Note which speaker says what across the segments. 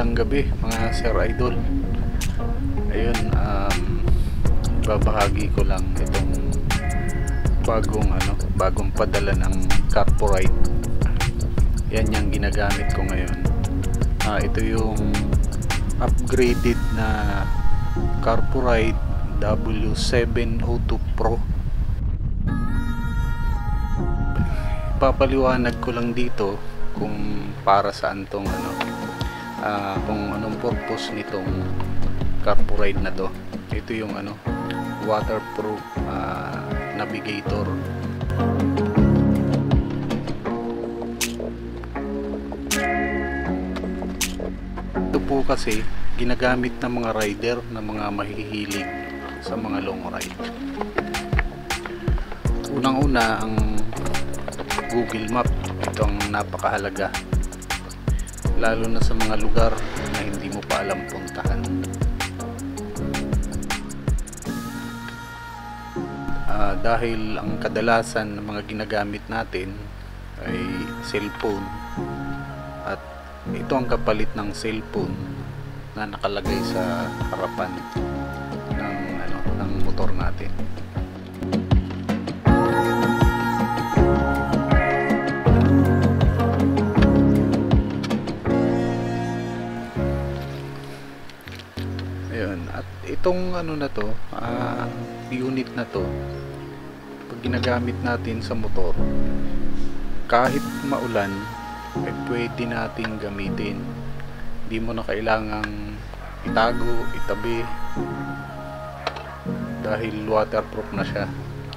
Speaker 1: Magandang gabi mga Sir Idol. Ayun, babahagi ko lang itong bagong padala ng Carpurite. Yan yung ginagamit ko ngayon. Ito yung upgraded na Carpurite W702 Pro. Papaliwanag ko lang dito kung para saan tong kung anong purpose nitong Carpurite na to. Ito yung waterproof navigator. Ito po kasi ginagamit ng mga rider, na mga mahihilig sa mga long ride. Unang-una, ang Google Map. Ito ang napakahalaga, lalo na sa mga lugar na hindi mo pa alam puntahan. Dahil ang kadalasan ng mga ginagamit natin ay cellphone, at ito ang kapalit ng cellphone na nakalagay sa harapan ng motor natin. At itong unit na to, pag ginagamit natin sa motor, kahit maulan ay pwede nating gamitin. Hindi mo na kailangang itago, itabi, dahil waterproof na siya.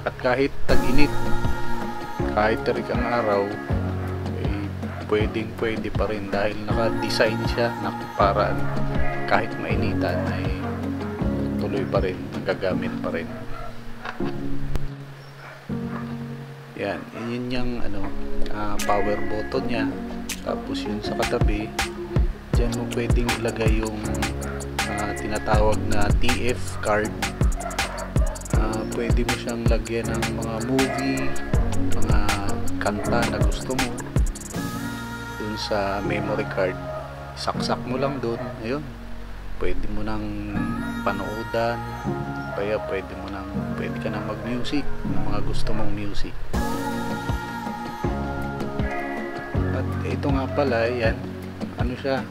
Speaker 1: At kahit tag-init, kahit terik ang araw, ay pwede pa rin, dahil naka-design siya na para kahit mainitan ay tuloy pa rin, gagamit pa rin. Yan, yun yung power button nya. Tapos yun sa katabi, dyan mo pwedeng ilagay yung tinatawag na TF card. Pwede mo siyang lagyan ng mga movie, mga kanta na gusto mo dun sa memory card. Saksak mo lang dun, ayun, pwede mo nang panoodan, kaya pwede ka nang mag-music ng mga gusto mong music. At ito nga pala, yan, siya,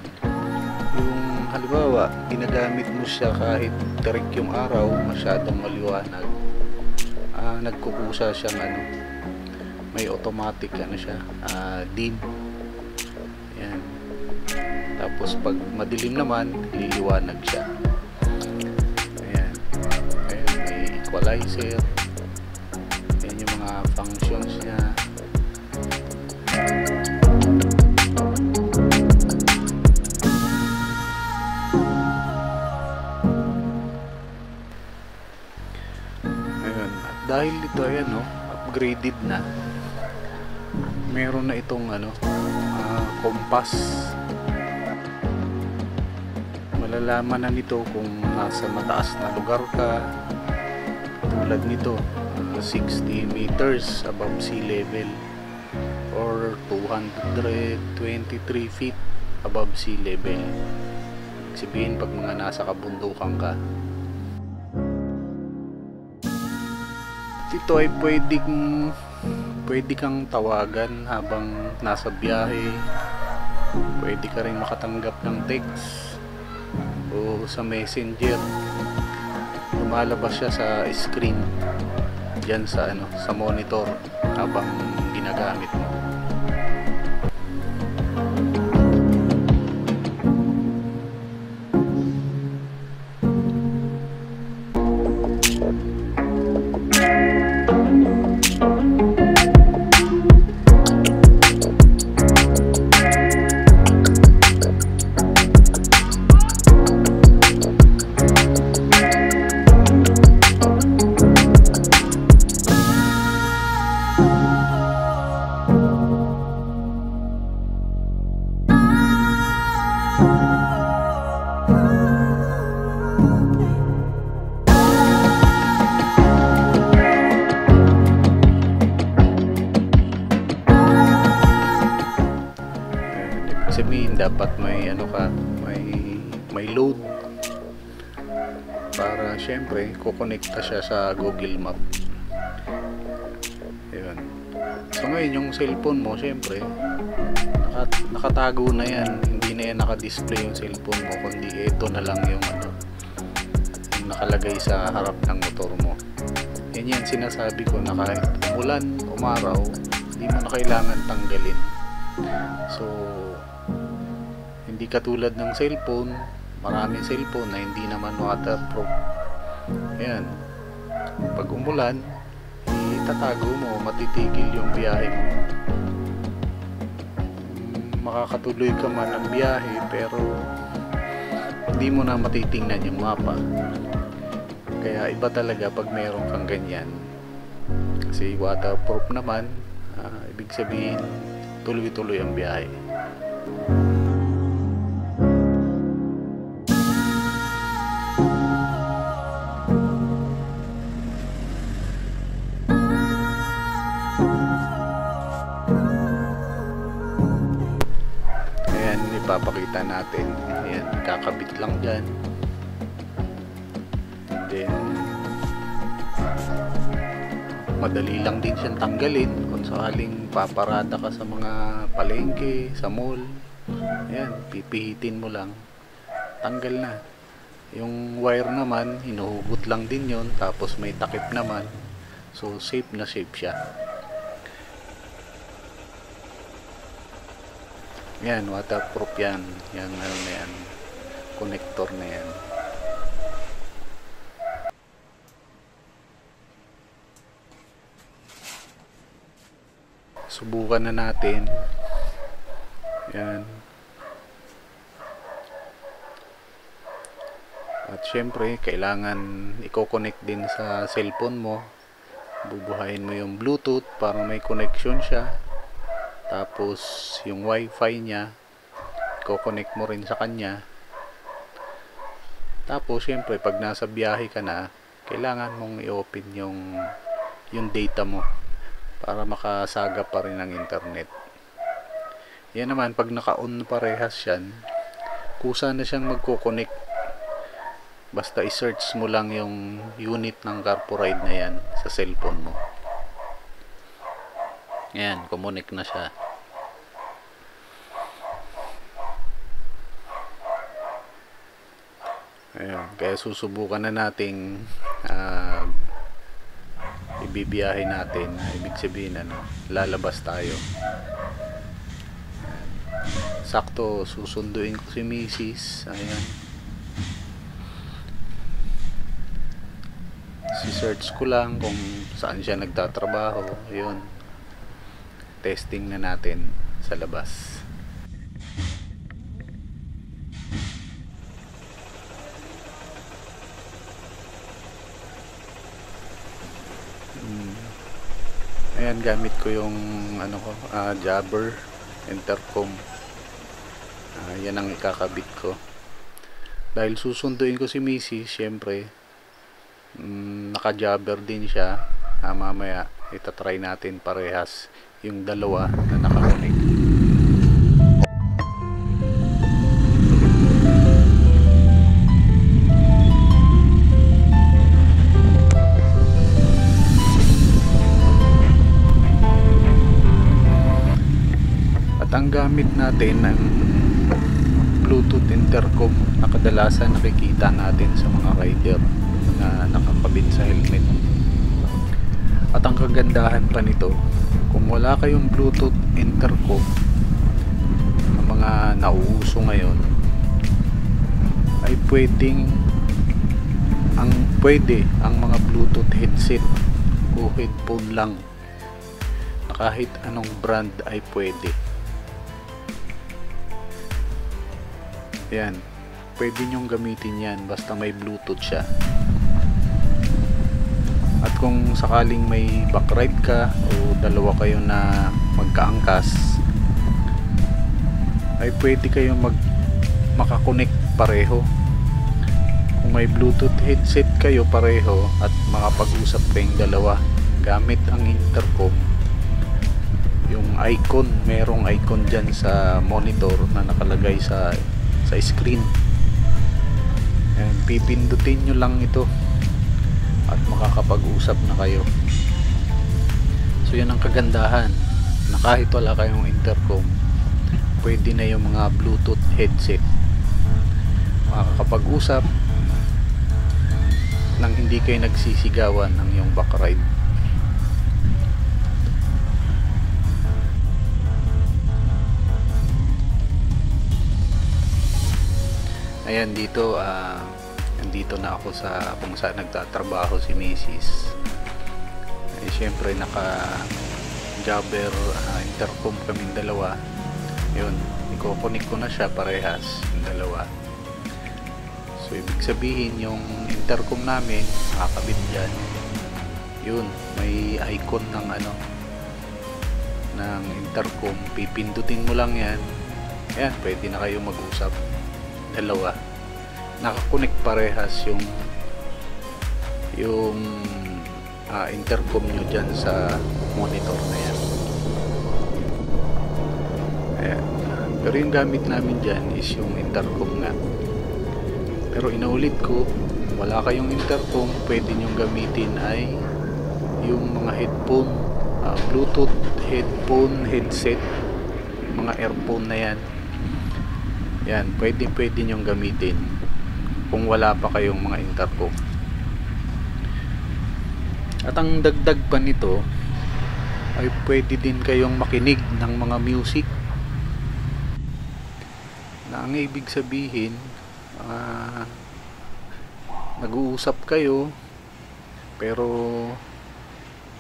Speaker 1: yung halimbawa ginagamit mo siya kahit terik yung araw, masyadong maliwanag, nagkukusa siyang may automatic siya, dim. Yan. Tapos pag madilim naman, liliwanag siya. Ayan, may equalizer. Ayan yung mga functions niya. Ayan, at dahil ito upgraded na, meron na itong compass. Malalaman na nito kung nasa mataas na lugar ka, tulad nito 60 meters above sea level or 223 feet above sea level. Sabihin pag mga nasa kabundukan ka. Ito ay pwede kang tawagan habang nasa biyahe. Pwede ka rin makatanggap ng text o sa messenger. Lumalabas siya sa screen diyan sa monitor habang ginagamit mo. sabihin dapat may may may load para syempre kukonekta siya sa Google Map. Ayun. So ngayon yung cellphone mo syempre nakatago na yan, hindi na yan nakadisplay yung cellphone mo, kundi ito na lang yung yung nakalagay sa harap ng motor mo. Yan sinasabi ko na kahit umulan, umaraw, hindi mo na kailangan tanggalin. So hindi katulad ng cellphone, maraming cellphone na hindi naman waterproof. Ayan, pag umulan, itatago mo, matitigil yung biyahe mo. Makakatuloy ka man ang biyahe pero hindi mo na matitingnan yung mapa. Kaya iba talaga pag meron kang ganyan, kasi waterproof naman, ibig sabihin tuloy-tuloy ang biyahe. Ipapakita natin. Ayan, kakabit lang dyan. Then madali lang din siyang tanggalin kung sakaling paparada ka sa mga palengke, sa mall. Ayan, pipihitin mo lang, tanggal na. Yung wire naman, hinuhugot lang din yon, tapos may takip naman, so safe na safe siya. Yan, waterproof yan. Yan, ano na yan, connector na yan. Subukan na natin. Yan. At syempre, kailangan i-connect din sa cellphone mo. Bubuhayin mo yung Bluetooth para may connection siya. Tapos yung wifi niya, i-connect mo rin sa kanya. Tapos syempre pag nasa biyahe ka na, kailangan mong i-open yung data mo para makasagap pa rin ng internet. Yan naman, pag naka-on parehas yan, kusa na siyang magko-connect. Basta i-search mo lang yung unit ng CarPoRide na yan sa cellphone mo. Yan, kumunik na siya. Ayun, kaya susubukan na nating ibibiyahe natin. Ibig sabihin lalabas tayo. Sakto, susunduin ko si Mrs. Ayan. Si-search ko lang kung saan siya nagtatrabaho. Ayun. Testing na natin sa labas. Ayan, gamit ko yung jabber intercom. Yan ang ikakabit ko. Dahil susunduin ko si Mrs. Syempre, naka-jabber din siya. Mamaya itatry natin parehas yung dalawa na nakakunik. At ang gamit natin ng Bluetooth intercom na kadalasan nakikita natin sa mga rider na nakakabit sa helmet. At ang kagandahan pa nito, kung wala kayong Bluetooth intercom na mga nauuso ngayon, ay pwede ang mga Bluetooth headset o headphone lang na kahit anong brand ay pwede. Yan, pwede nyong gamitin yan basta may Bluetooth siya. At kung sakaling may backride ka o dalawa kayo na magkaangkas, ay pwede kayong makakonect pareho. Kung may Bluetooth headset kayo pareho at makapag-usap kayong dalawa gamit ang intercom, yung icon, merong icon dyan sa monitor na nakalagay sa screen. Ayan, pipindutin nyo lang ito at makakapag-usap na kayo. So yan ang kagandahan, na kahit wala kayong intercom, pwede na yung mga Bluetooth headset, makakapag-usap nang hindi kayo nagsisigawan ng yung backride. Ayan, dito nandito na ako sa kung saan nagtatrabaho si Mrs. Syempre naka jabber intercom kaming dalawa. Yun, iko-connect ko na siya parehas yung dalawa. So ibig sabihin yung intercom namin nakakabit dyan. Yun, may icon ng ng intercom, pipindutin mo lang yan. Ayan, pwede na kayo mag-usap dalawa. Nakakonect parehas yung intercom nyo dyan sa monitor na yan. Ayan. Pero yung gamit namin dyan is yung intercom nga. Pero inaulit ko, wala kayong intercom, pwede nyong gamitin ay yung mga headphone, Bluetooth headphone, headset, mga earphone na yan. Yan, pwede nyong gamitin kung wala pa kayong mga intercom. At ang dagdag pa nito ay pwede din kayong makinig ng mga music, na ang ibig sabihin nag-uusap kayo pero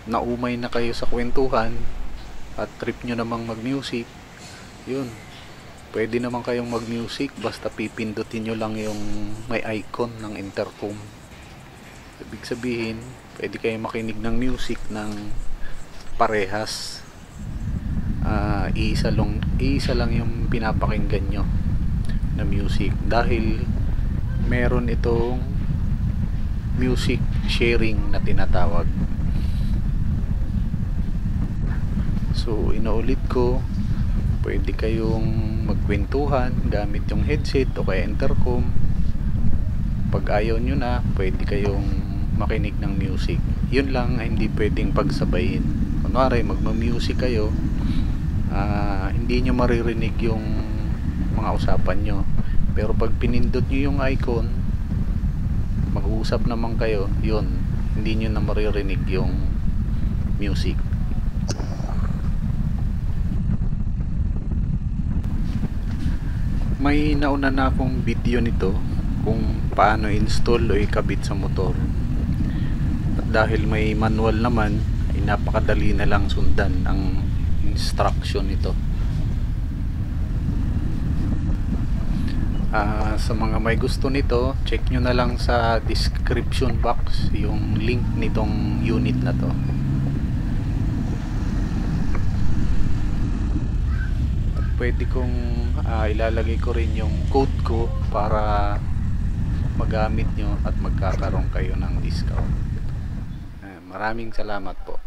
Speaker 1: naumay na kayo sa kwentuhan at trip nyo namang mag-music. Yun, pwede naman kayong mag-music basta pipindutin nyo lang yung may icon ng intercom. Ibig sabihin, pwede kayong makinig ng music ng parehas. Iisa lang yung pinapakinggan nyo na music, dahil meron itong music sharing na tinatawag. So inaulit ko, pwede kayong magkwentuhan gamit yung headset o kaya intercom. Pag ayaw nyo na, pwede kayong makinig ng music. Yun lang, hindi pwedeng pagsabayin. Kunwari magma-music kayo, hindi nyo maririnig yung mga usapan nyo, pero pag pinindot nyo yung icon, mag-uusap naman kayo, yun, hindi nyo na maririnig yung music. May nauna na akong video nito kung paano install o ikabit sa motor, at dahil may manual naman ay napakadali na lang sundan ang instruction nito. Sa mga may gusto nito, check nyo na lang sa description box yung link nitong unit na to. At pwede kong ilalagay ko rin yung code ko para magamit nyo at magkakaroon kayo ng discount. Maraming salamat po.